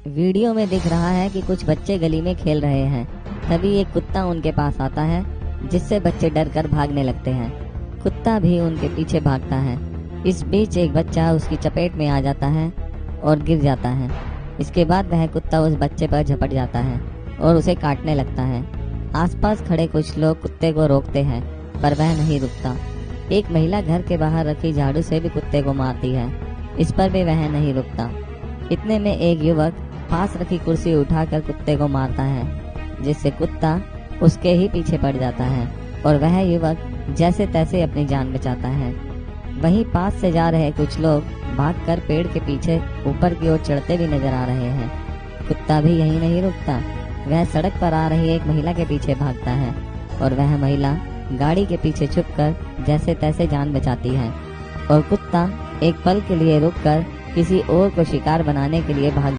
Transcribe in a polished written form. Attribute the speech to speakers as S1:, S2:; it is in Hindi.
S1: वीडियो में दिख रहा है कि कुछ बच्चे गली में खेल रहे हैं। तभी एक कुत्ता उनके पास आता है, जिससे बच्चे डर कर भागने लगते हैं। कुत्ता भी उनके पीछे भागता है। इस बीच एक बच्चा उसकी चपेट में आ जाता है और गिर जाता है। इसके बाद वह कुत्ता उस बच्चे पर झपट जाता है और उसे काटने लगता है। आसपास खड़े कुछ लोग कुत्ते को रोकते हैं, पर वह नहीं रुकता। एक महिला घर के बाहर रखी झाड़ू से भी कुत्ते को मारती है, इस पर भी वह नहीं रुकता। इतने में एक युवक पास रखी कुर्सी उठाकर कुत्ते को मारता है, जिससे कुत्ता उसके ही पीछे पड़ जाता है और वह युवक जैसे तैसे अपनी जान बचाता है। वहीं पास से जा रहे कुछ लोग भागकर पेड़ के पीछे ऊपर की ओर चढ़ते भी नजर आ रहे हैं। कुत्ता भी यहीं नहीं रुकता, वह सड़क पर आ रही एक महिला के पीछे भागता है और वह महिला गाड़ी के पीछे छुपकर जैसे तैसे जान बचाती है और कुत्ता एक पल के लिए रुककर किसी और को शिकार बनाने के लिए भाग